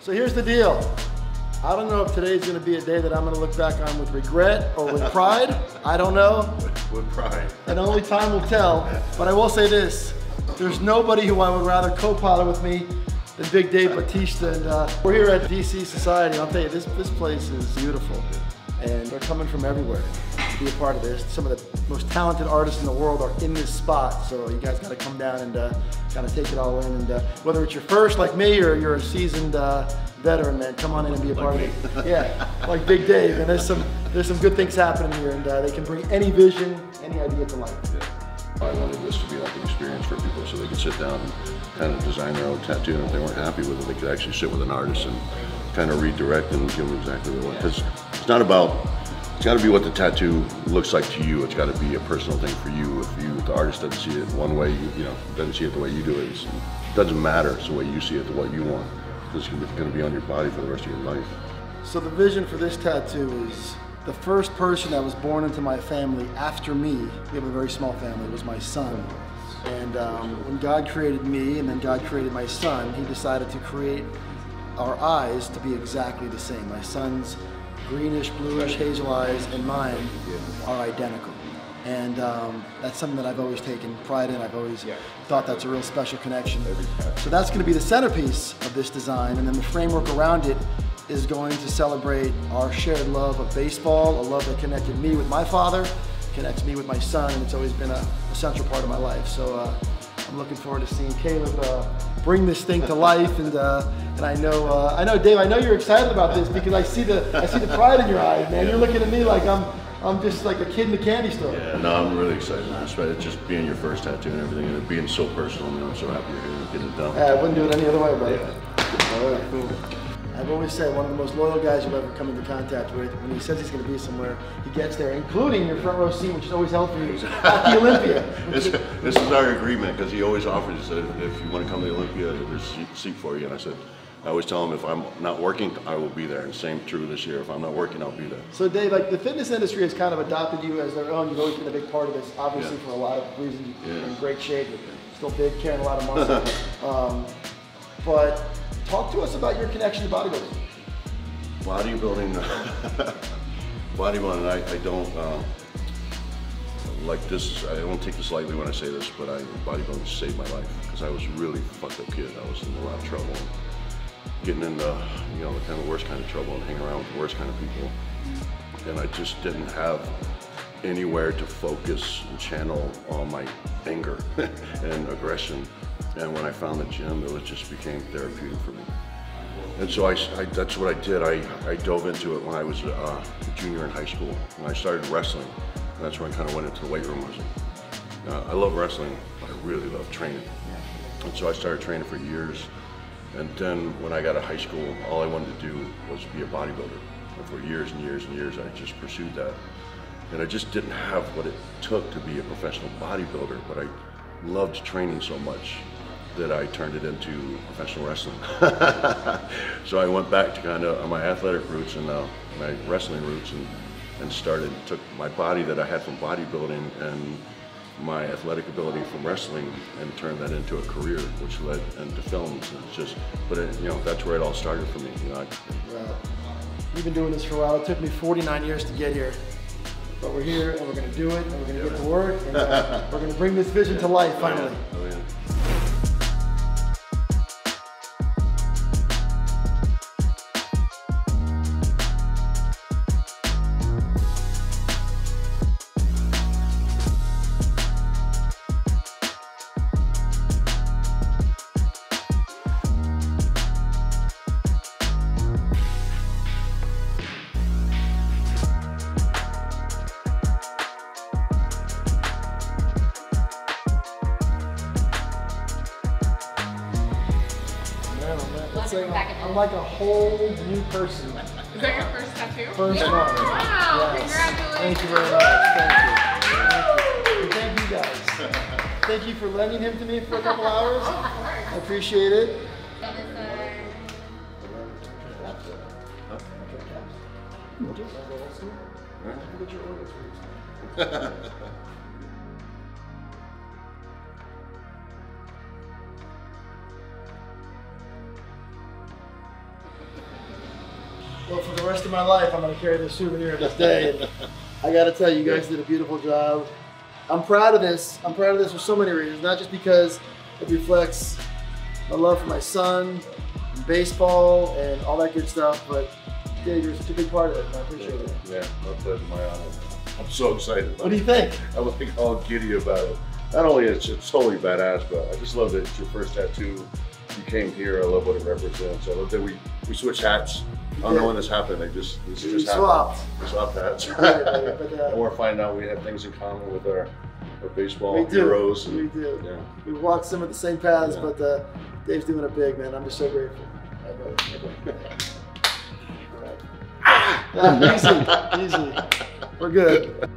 So here's the deal. I don't know if today's gonna be a day that I'm gonna look back on with regret or with pride. I don't know. With pride. And only time will tell. But I will say this, there's nobody who I would rather co-pilot with me than Big Dave Bautista. And we're here at DC Society. I'll tell you, this place is beautiful. And they're coming from everywhere to be a part of this. Some of the most talented artists in the world are in this spot. So you guys gotta come down and kind of take it all in. And whether it's your first like me or you're a seasoned veteran, man, come on in and be a part of it. Yeah, like Big Dave. And there's some good things happening here, and they can bring any vision, any idea to life. Yeah. I wanted this to be like an experience for people so they could sit down and kind of design their own tattoo, and if they weren't happy with it, they could actually sit with an artist and kind of redirect and give them exactly what they want. Because it's not about, it's got to be what the tattoo looks like to you. It's got to be a personal thing for you. If the artist doesn't see it one way, doesn't see it the way you do it, it doesn't matter. It's the way you see it, the way you want. It's going to be on your body for the rest of your life. So the vision for this tattoo is the first person that was born into my family after me. We have a very small family. It was my son. And when God created me and then God created my son, he decided to create our eyes to be exactly the same. My son's greenish, bluish, hazel eyes and mine are identical. And that's something that I've always taken pride in. I've always thought that's a real special connection. So that's going to be the centerpiece of this design, and then the framework around it is going to celebrate our shared love of baseball, a love that connected me with my father, connects me with my son, and it's always been a central part of my life. So I'm looking forward to seeing Caleb bring this thing to life, and I know Dave, I know you're excited about this because I see the pride in your eyes, man. You're looking at me like I'm just like a kid in the candy store. Yeah, no, I'm really excited. It's just being your first tattoo and everything, and it being so personal. I'm so happy you're here and getting it done. I wouldn't do it any other way, buddy. Yeah. All right, cool. I've always said one of the most loyal guys you'll ever come into contact with. When he says he's going to be somewhere, he gets there, including your front row seat, which is always held for you at the Olympia. This is our agreement, because he always offers. He said, if you want to come to the Olympia, there's a seat for you. And I said, I always tell him if I'm not working, I will be there. And same true this year. If I'm not working, I'll be there. So Dave, like the fitness industry has kind of adopted you as their own. You've always been a big part of this, obviously for a lot of reasons. You're in great shape, still big, carrying a lot of muscle. But talk to us about your connection to bodybuilding. Bodybuilding, I don't like this. I don't take this lightly when I say this, but bodybuilding saved my life, because I was a really fucked up kid. I was in a lot of trouble, getting into the kind of worst kind of trouble and hanging around with the worst kind of people, and I just didn't have anywhere to focus and channel all my anger and aggression. And when I found the gym, it just became therapeutic for me. And so that's what I did. I dove into it when I was a junior in high school, when I started wrestling. And that's when I kind of went into the weight room. I love wrestling, but I really love training. And so I started training for years. And then when I got to high school, all I wanted to do was be a bodybuilder. And for years and years and years, I just pursued that. And I just didn't have what it took to be a professional bodybuilder, but I loved training so much that I turned it into professional wrestling. So I went back to kind of my athletic roots and my wrestling roots, and took my body that I had from bodybuilding and my athletic ability from wrestling and turned that into a career, which led into films. And it's just, that's where it all started for me. You've been doing this for a while. It took me 49 years to get here, but we're here and we're going to do it, and we're going to get to work, and we're going to bring this vision to life finally. Oh, yeah. I'm like a whole new person. Is that your first tattoo? First one. Wow, yes. Congratulations. Thank you very much. Thank you. Thank you guys. Thank you for lending him to me for a couple hours. I appreciate it. Well, for the rest of my life, I'm going to carry this souvenir of this day. And I got to tell you, you guys did a beautiful job. I'm proud of this. I'm proud of this for so many reasons. Not just because it reflects my love for my son, and baseball, and all that good stuff, but Dave, you're such a big part of it, and I appreciate it. Yeah, my pleasure, my honor. I'm so excited about it. What do you think? I'm like all giddy about it. Not only it's totally badass, but I just love that it's your first tattoo. You came here. I love what it represents. I love that we switched hats. I don't know when this happened. This just swapped. happened. We swapped hats. But, and we're finding out we have things in common with our baseball heroes. We do. Yeah. We walked some of the same paths, Yeah. but Dave's doing it big, man. I'm just so grateful. All right. Easy. We're good.